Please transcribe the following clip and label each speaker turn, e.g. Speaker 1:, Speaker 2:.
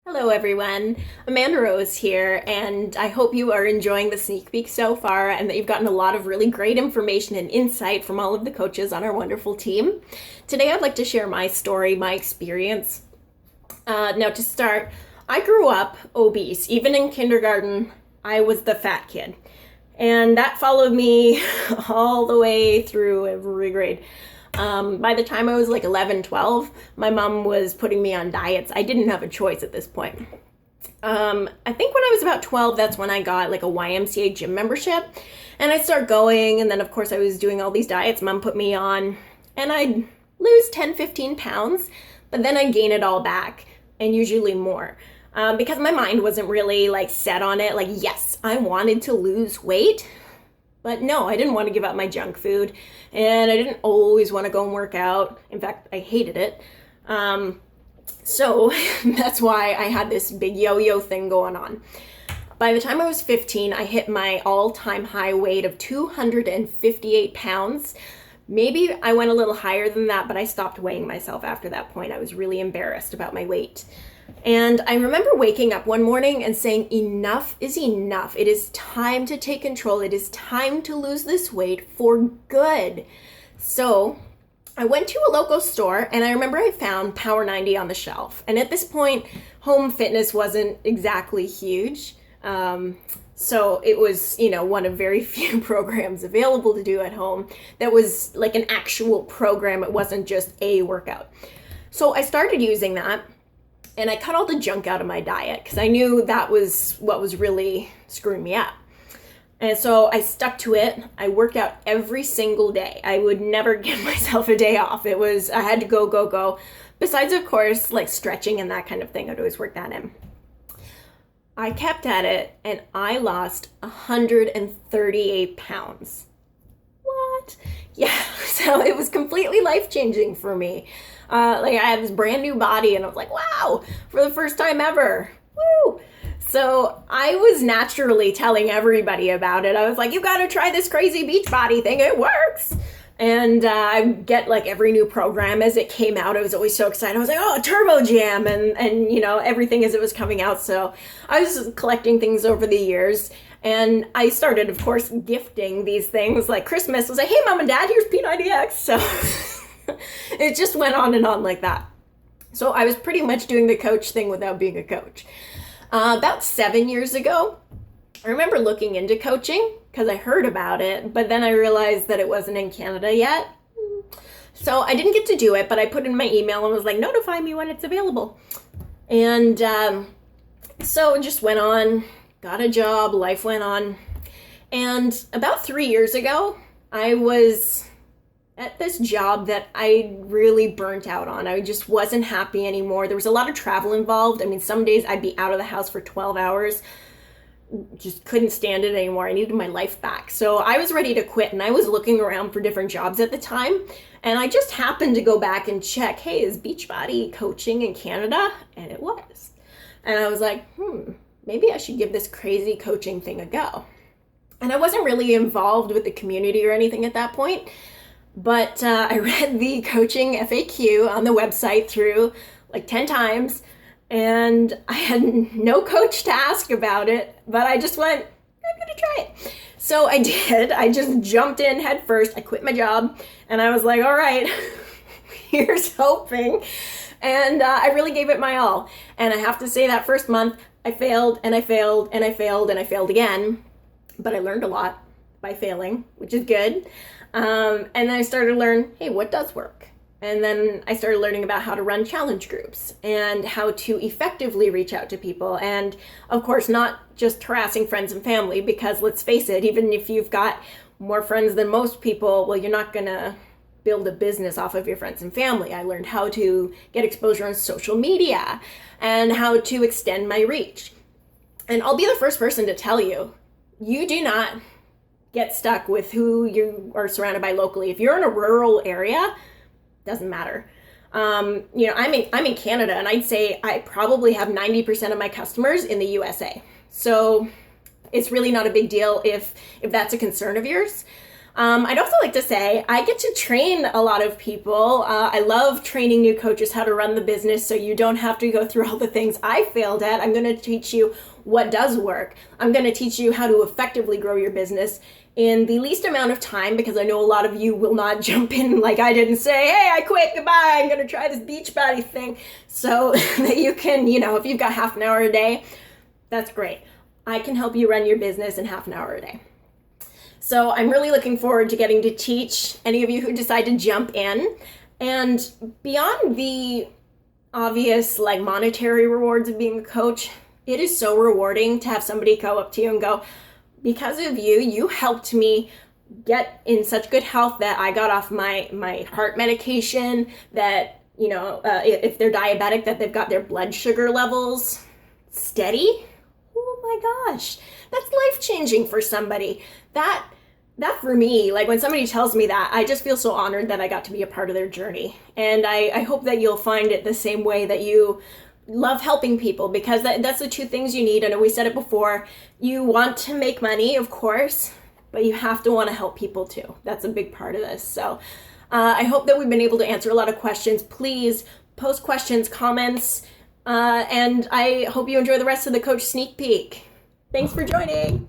Speaker 1: Hello everyone, Amanda Rose here, and I hope you are enjoying the sneak peek so far and that you've gotten a lot of really great information and insight from all of the coaches on our wonderful team. Today I'd like to share my story, my experience. Now to start, I grew up obese. Even in kindergarten, I was the fat kid. And that followed me all the way through every grade. By the time I was like 11, 12, my mom was putting me on diets. I didn't have a choice at this point. I think when I was about 12, that's when I got like a YMCA gym membership. And I started going, and then of course I was doing all these diets mom put me on, and I'd lose 10, 15 pounds, but then I'd gain it all back, and usually more. Because my mind wasn't really like set on it. Like, yes, I wanted to lose weight, but no, I didn't want to give up my junk food, and I didn't always want to go and work out. In fact, I hated it. So that's why I had this big yo-yo thing going on. By the time I was 15, I hit my all-time high weight of 258 pounds. Maybe I went a little higher than that, but I stopped weighing myself after that point. I was really embarrassed about my weight. And I remember waking up one morning and saying, enough is enough. It is time to take control. It is time to lose this weight for good. So I went to a local store, and I remember I found Power 90 on the shelf. And at this point, home fitness wasn't exactly huge. So it was, one of very few programs available to do at home that was like an actual program. It wasn't just a workout. So I started using that. And I cut all the junk out of my diet because I knew that was what was really screwing me up. And so I stuck to it. I worked out every single day. I would never give myself a day off. I had to go, go, go. Besides, of course, like stretching and that kind of thing, I'd always work that in. I kept at it, and I lost 138 pounds. What? Yeah, so it was completely life-changing for me. I had this brand new body, and I was like, wow, for the first time ever. Woo! So I was naturally telling everybody about it. I was like, you gotta try this crazy Beachbody thing. It works. And I get like every new program as it came out. I was always so excited. I was like, oh, Turbo Jam and everything as it was coming out. So I was collecting things over the years. And I started, of course, gifting these things. Like Christmas, I was like, hey, Mom and Dad, here's P90X. So it just went on and on like that. So I was pretty much doing the coach thing without being a coach. About 7 years ago, I remember looking into coaching because I heard about it, but then I realized that it wasn't in Canada yet. So I didn't get to do it, but I put in my email and was like, notify me when it's available. And so it just went on, got a job, life went on. And about 3 years ago, I was at this job that I really burnt out on. I just wasn't happy anymore. There was a lot of travel involved. I mean, some days I'd be out of the house for 12 hours. Just couldn't stand it anymore. I needed my life back. So I was ready to quit, and I was looking around for different jobs at the time. And I just happened to go back and check, hey, is Beachbody coaching in Canada? And it was. And I was like, maybe I should give this crazy coaching thing a go. And I wasn't really involved with the community or anything at that point. But I read the coaching FAQ on the website through like 10 times, and I had no coach to ask about it, but I just went, I'm going to try it. So I did. I just jumped in head first. I quit my job, and I was like, all right, here's hoping. And I really gave it my all. And I have to say that first month, I failed, and I failed, and I failed, and I failed again. But I learned a lot by failing, which is good. And then I started to learn, hey, what does work? And then I started learning about how to run challenge groups and how to effectively reach out to people. And of course, not just harassing friends and family, because let's face it, even if you've got more friends than most people, well, you're not going to build a business off of your friends and family. I learned how to get exposure on social media and how to extend my reach. And I'll be the first person to tell you, you do not get stuck with who you are surrounded by locally. If you're in a rural area, doesn't matter. I'm in Canada, and I'd say I probably have 90% of my customers in the USA. So it's really not a big deal if that's a concern of yours. I'd also like to say I get to train a lot of people. I love training new coaches how to run the business so you don't have to go through all the things I failed at. I'm going to teach you what does work. I'm going to teach you how to effectively grow your business in the least amount of time, because I know a lot of you will not jump in like I did and say, hey, I quit, goodbye, I'm going to try this Beachbody thing. So that you can, if you've got half an hour a day, that's great. I can help you run your business in half an hour a day. So I'm really looking forward to getting to teach any of you who decide to jump in. And beyond the obvious monetary rewards of being a coach, it is so rewarding to have somebody go up to you and go, because of you, you helped me get in such good health that I got off my heart medication, that, if they're diabetic, that they've got their blood sugar levels steady. Oh my gosh, that's life-changing for somebody. That for me, when somebody tells me that, I just feel so honored that I got to be a part of their journey. And I hope that you'll find it the same way, that you love helping people, because that's the two things you need. I know we said it before. You want to make money, of course, but you have to want to help people too. That's a big part of this. So I hope that we've been able to answer a lot of questions. Please post questions, comments, and I hope you enjoy the rest of the Coach Sneak Peek. Thanks for joining.